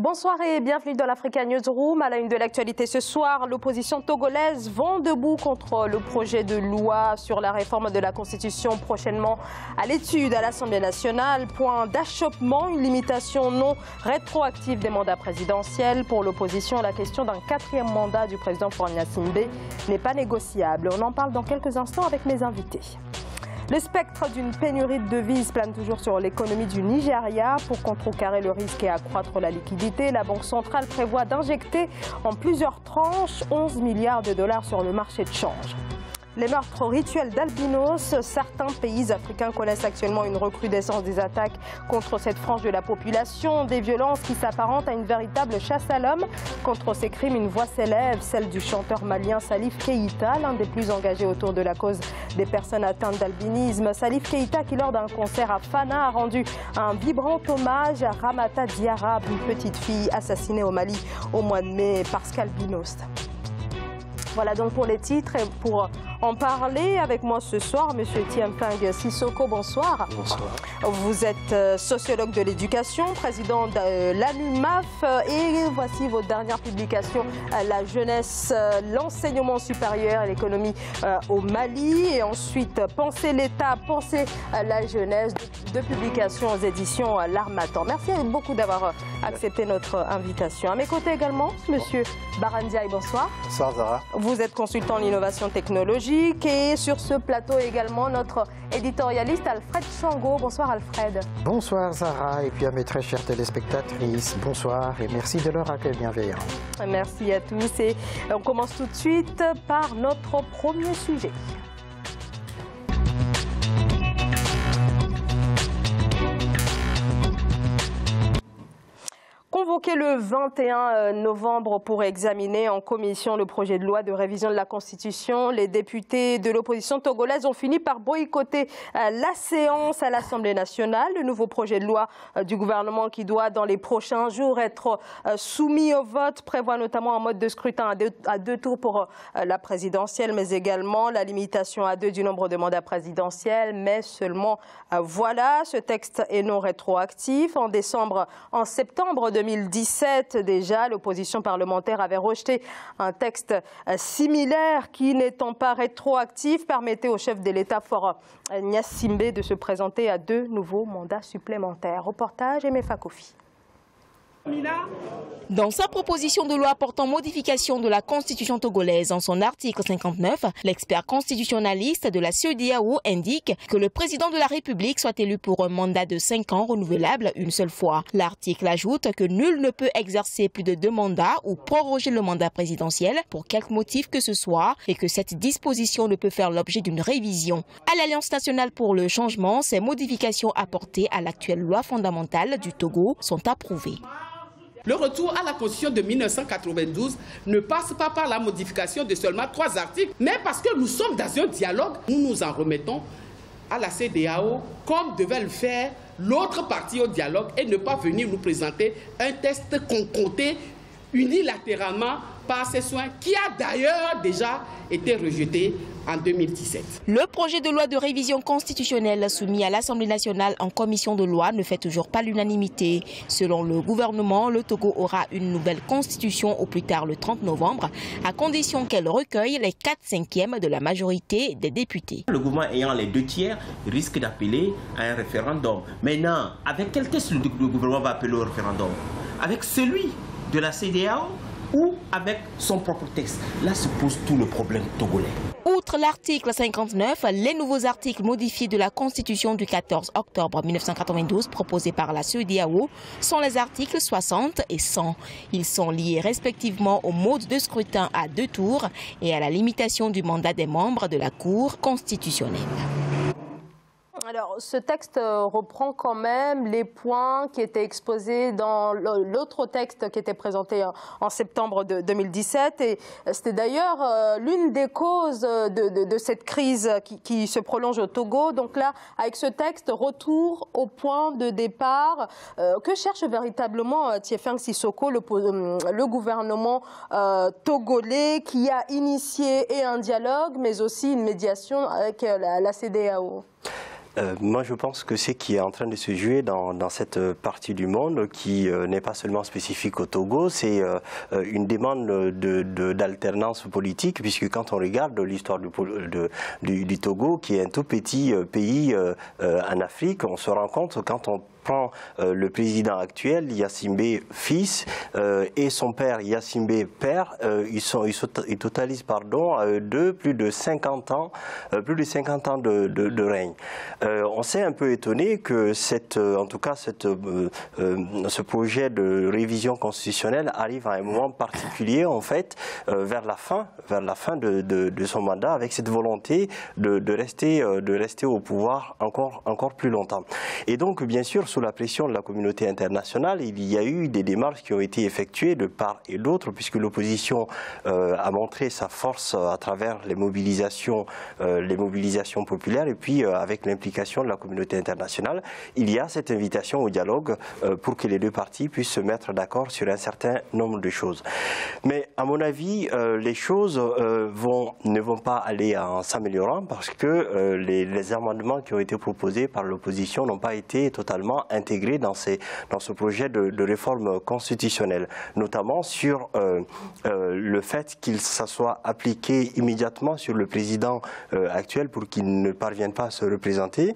Bonsoir et bienvenue dans l'Africa Newsroom. À la une de l'actualité ce soir, l'opposition togolaise vent debout contre le projet de loi sur la réforme de la Constitution prochainement à l'étude à l'Assemblée nationale. Point d'achoppement, une limitation non rétroactive des mandats présidentiels. Pour l'opposition, la question d'un 4e mandat du président Faure Gnassingbé n'est pas négociable. On en parle dans quelques instants avec mes invités. Le spectre d'une pénurie de devises plane toujours sur l'économie du Nigeria. Pour contrecarrer le risque et accroître la liquidité, la Banque centrale prévoit d'injecter en plusieurs tranches 11 milliards de dollars sur le marché de change. Les meurtres rituels d'albinos, certains pays africains connaissent actuellement une recrudescence des attaques contre cette frange de la population, des violences qui s'apparentent à une véritable chasse à l'homme. Contre ces crimes, une voix s'élève, celle du chanteur malien Salif Keïta, l'un des plus engagés autour de la cause des personnes atteintes d'albinisme. Salif Keïta qui, lors d'un concert à Fana, a rendu un vibrant hommage à Ramata Diarra, une petite fille assassinée au Mali au mois de mai parce qu'albinos. Voilà donc pour les titres et pour en parler avec moi ce soir, M. Thiemping Sissoko, bonsoir. Bonsoir. Vous êtes sociologue de l'éducation, président de l'ANUMAF et voici votre dernière publication, La jeunesse, l'enseignement supérieur et l'économie au Mali. Et ensuite, Penser l'État, penser la jeunesse, deux publications aux éditions L'Harmattan. Merci beaucoup d'avoir accepté notre invitation. À mes côtés également, M. Barandiaï, bonsoir. Bonsoir Zara. Vous êtes consultant en innovation technologique et sur ce plateau également notre éditorialiste Alfred Chango. Bonsoir Alfred. Bonsoir Zara et puis à mes très chères téléspectatrices, bonsoir et merci de leur accueil bienveillant. Merci à tous et on commence tout de suite par notre premier sujet. Convoqué le 21 novembre pour examiner en commission le projet de loi de révision de la Constitution, les députés de l'opposition togolaise ont fini par boycotter la séance à l'Assemblée nationale. Le nouveau projet de loi du gouvernement qui doit dans les prochains jours être soumis au vote prévoit notamment un mode de scrutin à deux tours pour la présidentielle, mais également la limitation à 2 du nombre de mandats présidentiels. Mais seulement voilà, ce texte est non rétroactif. En septembre 2017, déjà, l'opposition parlementaire avait rejeté un texte similaire qui, n'étant pas rétroactif, permettait au chef de l'État Faure Gnassingbé de se présenter à 2 nouveaux mandats supplémentaires. Reportage Aimé Fakofi. Dans sa proposition de loi portant modification de la Constitution togolaise en son article 59, l'expert constitutionnaliste de la CEDEAO indique que le président de la République soit élu pour un mandat de 5 ans renouvelable une seule fois. L'article ajoute que nul ne peut exercer plus de 2 mandats ou proroger le mandat présidentiel pour quelque motif que ce soit et que cette disposition ne peut faire l'objet d'une révision. À l'Alliance nationale pour le changement, ces modifications apportées à l'actuelle loi fondamentale du Togo sont approuvées. Le retour à la Constitution de 1992 ne passe pas par la modification de seulement 3 articles, mais parce que nous sommes dans un dialogue, nous nous en remettons à la CEDEAO comme devait le faire l'autre partie au dialogue et ne pas venir nous présenter un texte concocté unilatéralement par ses soins qui a d'ailleurs déjà été rejeté en 2017. Le projet de loi de révision constitutionnelle soumis à l'Assemblée nationale en commission de loi ne fait toujours pas l'unanimité. Selon le gouvernement, le Togo aura une nouvelle constitution au plus tard le 30 novembre, à condition qu'elle recueille les 4/5 de la majorité des députés. Le gouvernement ayant les 2 tiers risque d'appeler à un référendum. Maintenant, avec quel texte le gouvernement va appeler au référendum? Avec celui de la CEDEAO ou avec son propre texte? Là se pose tout le problème togolais. Outre l'article 59, les nouveaux articles modifiés de la Constitution du 14 octobre 1992 proposés par la CEDEAO sont les articles 60 et 100. Ils sont liés respectivement au mode de scrutin à 2 tours et à la limitation du mandat des membres de la Cour constitutionnelle. Alors, ce texte reprend quand même les points qui étaient exposés dans l'autre texte qui était présenté en septembre 2017. Et c'était d'ailleurs l'une des causes de cette crise qui se prolonge au Togo. Donc là, avec ce texte, retour au point de départ. Que cherche véritablement Thiemping Sissoko, le gouvernement togolais qui a initié un dialogue, mais aussi une médiation avec la CEDEAO? Moi, je pense que ce qui est en train de se jouer dans cette partie du monde, qui n'est pas seulement spécifique au Togo, c'est une demande d'alternance politique, puisque quand on regarde l'histoire du Togo, qui est un tout petit pays en Afrique, on se rend compte quand on prend le président actuel, Yassimbe fils, et son père, Yassimbe père, ils totalisent plus de 50 ans de règne. On s'est un peu étonné que ce projet de révision constitutionnelle arrive à un moment particulier, en fait, vers la fin de son mandat, avec cette volonté de rester au pouvoir encore plus longtemps. Et donc, bien sûr, sous la pression de la communauté internationale, il y a eu des démarches qui ont été effectuées de part et d'autre, puisque l'opposition a montré sa force à travers les mobilisations populaires, et puis avec l'implication de la communauté internationale, il y a cette invitation au dialogue pour que les deux parties puissent se mettre d'accord sur un certain nombre de choses. Mais à mon avis, les choses ne vont pas aller en s'améliorant, parce que les amendements qui ont été proposés par l'opposition n'ont pas été totalement intégrés dans ce projet de réforme constitutionnelle, notamment sur le fait qu'il soit appliqué immédiatement sur le président actuel pour qu'il ne parvienne pas à se représenter.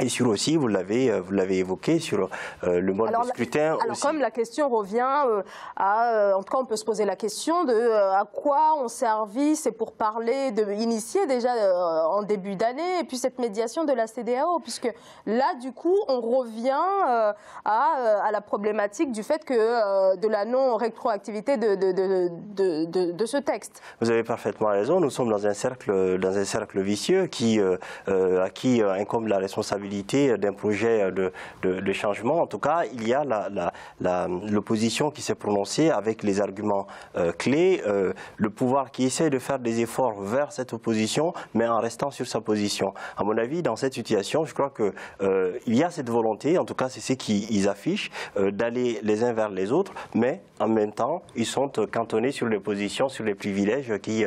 Et sur aussi, vous l'avez évoqué, sur le mode de scrutin. Alors comme la question revient en tout cas on peut se poser la question de à quoi ont servi ces pourparlers initiés déjà en début d'année, et puis cette médiation de la CEDEAO, puisque là du coup on revient à la problématique du fait que de la non-rétroactivité de ce texte. Vous avez parfaitement raison, nous sommes dans un cercle vicieux à qui incombe la responsabilité d'un projet de changement. En tout cas, il y a l'opposition qui s'est prononcée avec les arguments clés, le pouvoir qui essaie de faire des efforts vers cette opposition, mais en restant sur sa position. À mon avis, dans cette situation, je crois qu'il y a cette volonté, en tout cas c'est ce qu'ils affichent, d'aller les uns vers les autres, mais en même temps, ils sont cantonnés sur les positions, sur les privilèges qui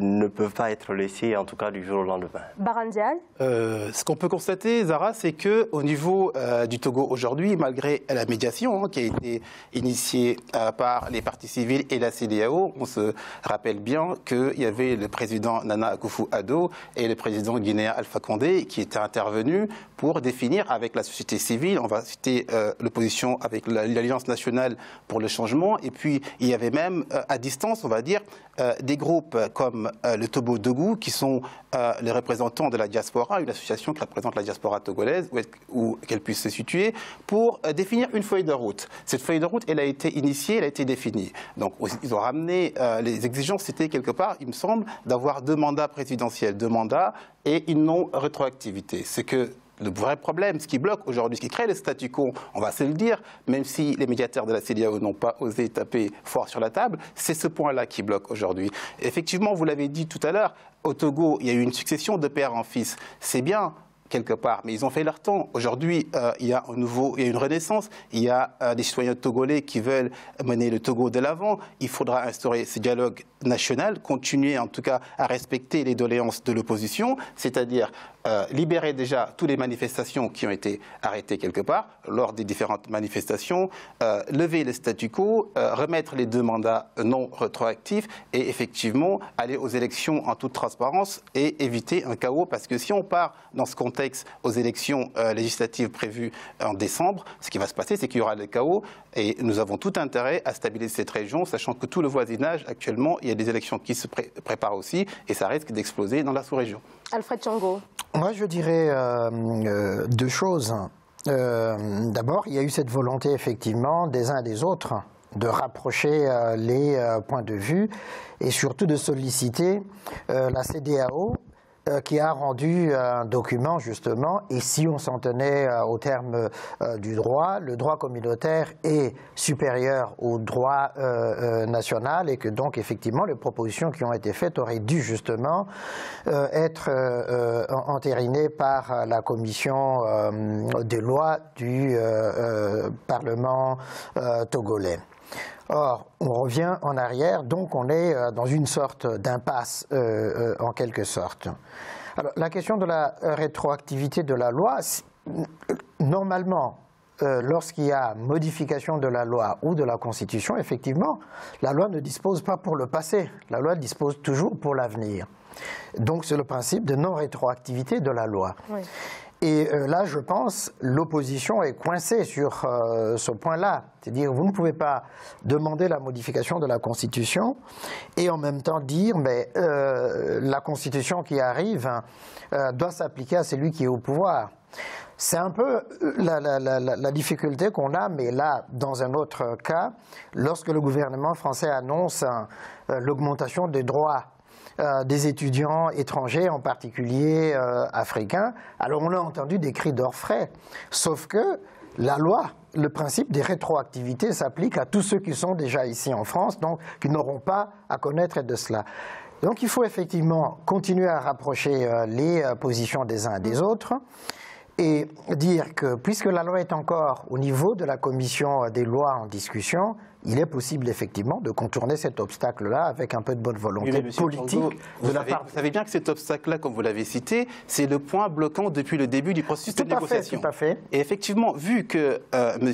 ne peuvent pas être laissés, en tout cas du jour au lendemain. Barandiaï, ce qu'on peut constater, Zara, c'est qu'au niveau du Togo aujourd'hui, malgré la médiation qui a été initiée par les partis civils et la CEDEAO, on se rappelle bien qu'il y avait le président Nana Akufo-Addo et le président guinéen Alpha Condé qui étaient intervenus pour définir avec la société civile, on va citer l'opposition avec l'Alliance nationale pour le changement, et puis il y avait même à distance, on va dire, des groupes comme le Togo Dogou, qui sont les représentants de la diaspora, une association qui représente la diaspora togolaise, où qu'elle puisse se situer, pour définir une feuille de route. Cette feuille de route, elle a été initiée, elle a été définie. Donc ils ont ramené, les exigences, c'était quelque part, il me semble, d'avoir 2 mandats présidentiels, 2 mandats et une non-rétroactivité. C'est que le vrai problème, ce qui bloque aujourd'hui, ce qui crée le statu quo, on va se le dire, même si les médiateurs de la CEDEAO n'ont pas osé taper fort sur la table, c'est ce point-là qui bloque aujourd'hui. Effectivement, vous l'avez dit tout à l'heure, au Togo, il y a eu une succession de père en fils. C'est bien, quelque part, mais ils ont fait leur temps. Aujourd'hui, il y a une renaissance, il y a des citoyens togolais qui veulent mener le Togo de l'avant. Il faudra instaurer ce dialogue national, continuer en tout cas à respecter les doléances de l'opposition, c'est-à-dire libérer déjà toutes les manifestations qui ont été arrêtées quelque part lors des différentes manifestations, lever le statu quo, remettre les 2 mandats non rétroactifs et effectivement aller aux élections en toute transparence et éviter un chaos, parce que si on part dans ce contexte aux élections législatives prévues en décembre, ce qui va se passer, c'est qu'il y aura le chaos et nous avons tout intérêt à stabiliser cette région, sachant que tout le voisinage actuellement, il y a des élections qui se préparent aussi et ça risque d'exploser dans la sous-région. Alfred Tchongo. Moi, je dirais 2 choses. D'abord, il y a eu cette volonté, effectivement, des uns des autres de rapprocher les points de vue et surtout de solliciter la CEDEAO qui a rendu un document, justement, et si on s'en tenait au terme du droit, le droit communautaire est supérieur au droit national, et que donc, effectivement, les propositions qui ont été faites auraient dû, justement, être entérinées par la commission des lois du Parlement togolais. Or, on revient en arrière, donc on est dans une sorte d'impasse, en quelque sorte. Alors, la question de la rétroactivité de la loi, normalement, lorsqu'il y a modification de la loi ou de la Constitution, effectivement, la loi ne dispose pas pour le passé, la loi dispose toujours pour l'avenir. Donc c'est le principe de non-rétroactivité de la loi. Oui. Et là, je pense, l'opposition est coincée sur ce point-là. C'est-à-dire, vous ne pouvez pas demander la modification de la Constitution et en même temps dire, mais la Constitution qui arrive doit s'appliquer à celui qui est au pouvoir. C'est un peu la difficulté qu'on a, mais là, dans un autre cas, lorsque le gouvernement français annonce l'augmentation des droits des étudiants étrangers, en particulier africains, alors on a entendu des cris d'orfraie, sauf que la loi, le principe des rétroactivités s'applique à tous ceux qui sont déjà ici en France, donc qui n'auront pas à connaître de cela. Donc il faut effectivement continuer à rapprocher les positions des uns des autres, et dire que puisque la loi est encore au niveau de la commission des lois en discussion, il est possible effectivement de contourner cet obstacle-là avec un peu de bonne volonté politique de la part. Vous savez bien que cet obstacle-là, comme vous l'avez cité, c'est le point bloquant depuis le début du processus de négociation. Tout à fait. Et effectivement, vu que M.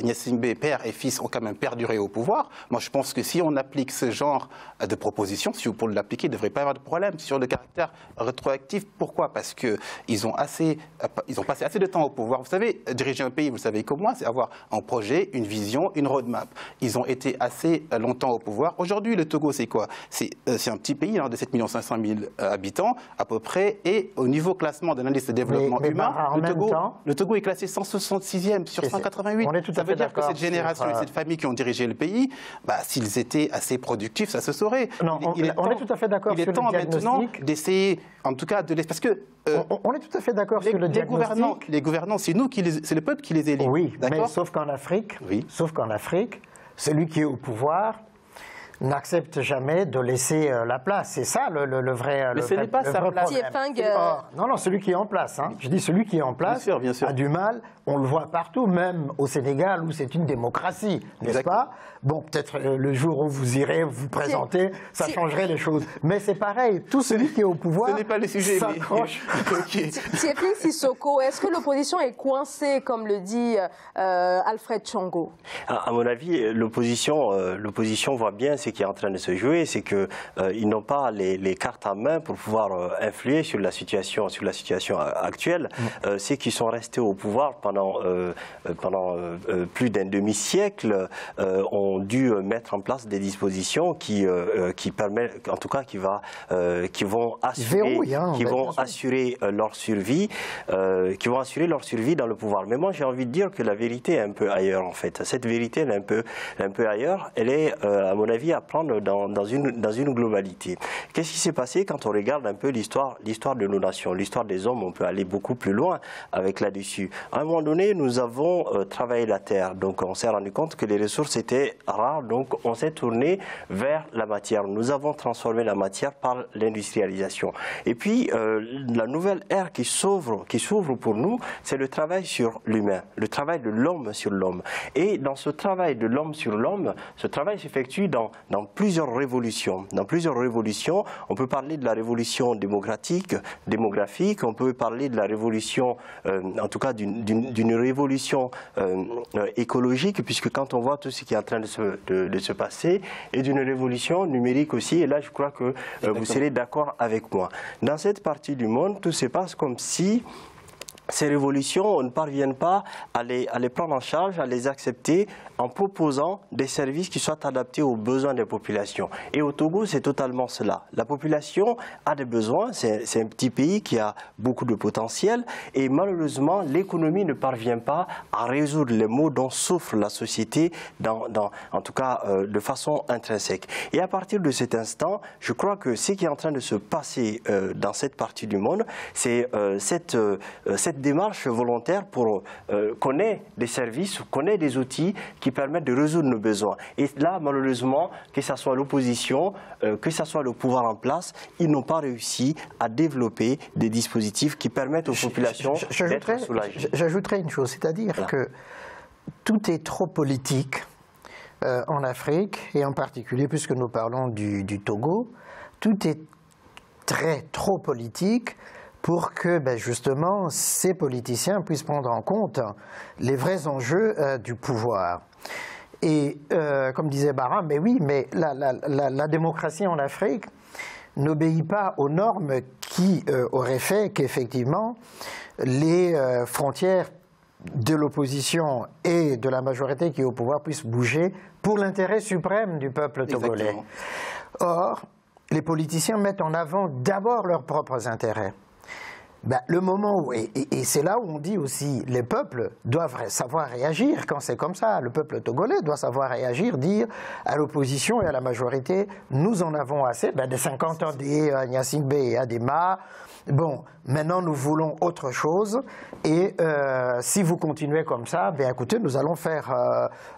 Gnassingbé, père et fils, ont quand même perduré au pouvoir, moi je pense que si on applique ce genre de proposition, si vous pouvez l'appliquer, il ne devrait pas y avoir de problème sur le caractère rétroactif. Pourquoi? Parce qu'ils ont passé assez de temps au pouvoir. Vous savez, diriger un pays, vous le savez comme moi, c'est avoir un projet, une vision, une roadmap. Ils ont été assez longtemps au pouvoir. Aujourd'hui, le Togo, c'est quoi? C'est un petit pays de 7 500 000 habitants, à peu près, et au niveau classement de l'indice de développement humain, le Togo est classé 166e sur 188. Ça veut dire que cette génération et cette famille qui ont dirigé le pays, s'ils étaient assez productifs, ça se saurait. Non, on est tout à fait d'accord sur le diagnostic. Il est temps maintenant d'essayer, en tout cas, parce que on est tout à fait d'accord sur le diagnostic. Les gouvernants, c'est le peuple qui les élit. Oui, mais sauf qu'en Afrique, celui qui est au pouvoir n'accepte jamais de laisser la place. C'est ça le vrai problème. Mais ce n'est pas sa place. Non, celui qui est en place. Je dis celui qui est en place bien sûr. a du mal. On le voit partout, même au Sénégal, où c'est une démocratie, n'est-ce pas? Bon, peut-être le jour où vous irez vous présenter, ça changerait les choses. Mais c'est pareil, tout celui qui est au pouvoir ce n'est pas le sujet, s'accroche. Tiefling Sissoko, est-ce que l'opposition est coincée, comme le dit Alfred Tchongo? À mon avis, l'opposition voit bien ce qui est en train de se jouer, c'est qu'ils n'ont pas les cartes en main pour pouvoir influer sur la situation actuelle. Ceux qui sont restés au pouvoir pendant plus d'un demi-siècle ont dû mettre en place des dispositions qui permettent, en tout cas, qui vont assurer leur survie, dans le pouvoir. Mais moi, j'ai envie de dire que la vérité est un peu ailleurs, en fait. Cette vérité, elle est un peu ailleurs. Elle est, à mon avis, à prendre dans une globalité. Qu'est-ce qui s'est passé quand on regarde un peu l'histoire de nos nations, l'histoire des hommes? On peut aller beaucoup plus loin avec là-dessus. À un moment donné, nous avons travaillé la terre, donc on s'est rendu compte que les ressources étaient rares, donc on s'est tourné vers la matière. Nous avons transformé la matière par l'industrialisation. Et puis, la nouvelle ère qui s'ouvre pour nous, c'est le travail sur l'humain, le travail de l'homme sur l'homme. Et dans ce travail de l'homme sur l'homme, ce travail s'effectue dans plusieurs révolutions. Dans plusieurs révolutions, on peut parler de la révolution démographique, on peut parler de la révolution, en tout cas d'une révolution écologique, puisque quand on voit tout ce qui est en train de se passer, et d'une révolution numérique aussi, et là je crois que vous serez d'accord avec moi. Dans cette partie du monde, tout se passe comme si ces révolutions, on ne parvient pas à les prendre en charge, à les accepter en proposant des services qui soient adaptés aux besoins des populations. Et au Togo, c'est totalement cela. La population a des besoins, c'est un petit pays qui a beaucoup de potentiel et malheureusement, l'économie ne parvient pas à résoudre les maux dont souffre la société, en tout cas de façon intrinsèque. Et à partir de cet instant, je crois que ce qui est en train de se passer dans cette partie du monde, c'est cette démarche volontaire pour qu'on ait des services, qu'on ait des outils qui permettent de résoudre nos besoins. Et là, malheureusement, que ce soit l'opposition, que ce soit le pouvoir en place, ils n'ont pas réussi à développer des dispositifs qui permettent aux populations d'être soulagées. J'ajouterais une chose, c'est-à-dire que tout est trop politique en Afrique, et en particulier, puisque nous parlons du Togo, tout est trop politique pour que justement ces politiciens puissent prendre en compte les vrais enjeux du pouvoir. Et comme disait Bara, mais oui, mais la démocratie en Afrique n'obéit pas aux normes qui auraient fait qu'effectivement les frontières de l'opposition et de la majorité qui est au pouvoir puissent bouger pour l'intérêt suprême du peuple togolais. Exactement. Or, les politiciens mettent en avant d'abord leurs propres intérêts. Le moment où, et c'est là où on dit aussi, les peuples doivent savoir réagir quand c'est comme ça. Le peuple togolais doit savoir réagir, dire à l'opposition et à la majorité, nous en avons assez, des 50 ans des Gnassingbé et Adema. Bon, maintenant nous voulons autre chose et si vous continuez comme ça, écoutez, nous allons faire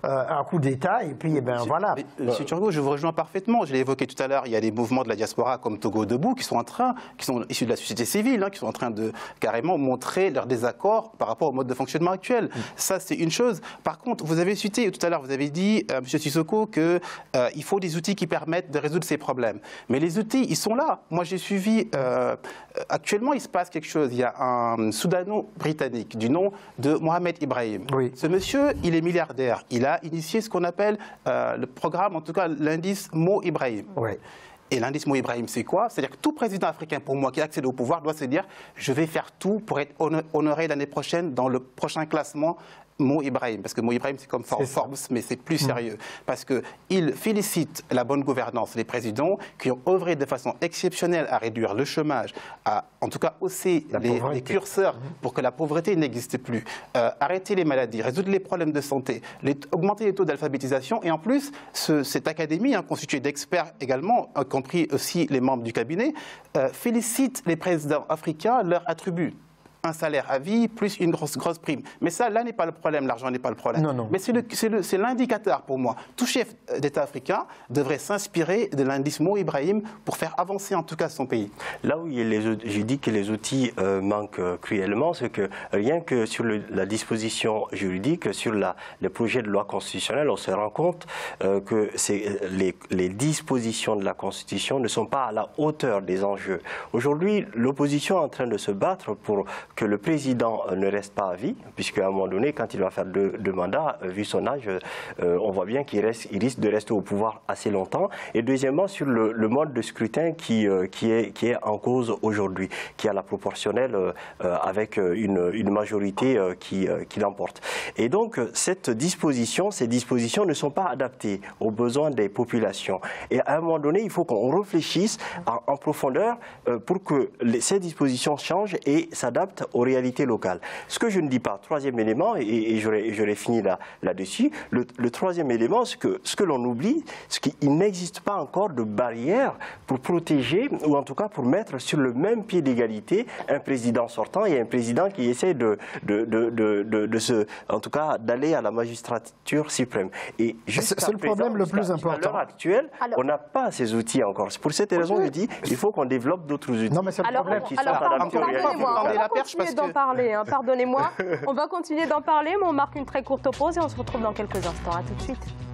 un coup d'État et puis voilà. Monsieur Turgot, je vous rejoins parfaitement. Je l'ai évoqué tout à l'heure, il y a des mouvements de la diaspora comme Togo Debout qui sont issus de la société civile, qui sont en train de carrément montrer leur désaccord par rapport au mode de fonctionnement actuel. Ça, c'est une chose. Par contre, vous avez cité tout à l'heure, vous avez dit, Monsieur Sissoko, qu'il faut des outils qui permettent de résoudre ces problèmes. Mais les outils, ils sont là. Moi, j'ai suivi... Actuellement, il se passe quelque chose. Il y a un Soudano-Britannique du nom de Mohamed Ibrahim. Oui. Ce monsieur, il est milliardaire. Il a initié ce qu'on appelle le programme, en tout cas l'indice Mo Ibrahim. Oui. Et l'indice Mo Ibrahim, c'est quoi? C'est-à-dire que tout président africain, pour moi, qui accède au pouvoir, doit se dire « je vais faire tout pour être honoré l'année prochaine dans le prochain classement Mo Ibrahim ». Parce que Mo Ibrahim, c'est comme Forbes, mais c'est plus sérieux. Parce qu'il félicite la bonne gouvernance des présidents qui ont œuvré de façon exceptionnelle à réduire le chômage, à en tout cas hausser les curseurs pour que la pauvreté n'existe plus, arrêter les maladies, résoudre les problèmes de santé, augmenter les taux d'alphabétisation. Et en plus, cette académie, constituée d'experts également, y compris aussi les membres du cabinet, félicite les présidents africains, leur attribue un salaire à vie plus une grosse prime. Mais ça, là n'est pas le problème, l'argent n'est pas le problème. Non, non. Mais c'est l'indicateur pour moi. Tout chef d'État africain devrait s'inspirer de l'indice Mo Ibrahim pour faire avancer en tout cas son pays. Là où je dis que les outils manquent cruellement, c'est que rien que sur la disposition juridique, sur le projet de loi constitutionnelle, on se rend compte que les dispositions de la Constitution ne sont pas à la hauteur des enjeux. Aujourd'hui, l'opposition est en train de se battre pour que le président ne reste pas à vie, puisqu'à un moment donné, quand il va faire deux mandats, vu son âge, on voit bien qu'il risque de rester au pouvoir assez longtemps. Et deuxièmement, sur le mode de scrutin qui est en cause aujourd'hui, qui a la proportionnelle avec une majorité qui l'emporte. Et donc, ces dispositions ne sont pas adaptées aux besoins des populations. Et à un moment donné, il faut qu'on réfléchisse en profondeur pour que ces dispositions changent et s'adaptent aux réalités locales. Ce que je ne dis pas, troisième élément, et j'aurais fini là-dessus, le troisième élément, c'est que ce que l'on oublie, c'est qu'il n'existe pas encore de barrière pour protéger, ou en tout cas pour mettre sur le même pied d'égalité un président sortant et un président qui essaie en tout cas, d'aller à la magistrature suprême. Et c'est le problème le plus important. À l'heure actuelle, on n'a pas ces outils encore. Pour cette raison, je dis, il faut qu'on développe d'autres outils. Non, mais c'est le problème qui sont adaptés aux réalités. D'en parler, pardonnez-moi. On va continuer d'en parler, mais on marque une très courte pause et on se retrouve dans quelques instants. À tout de suite.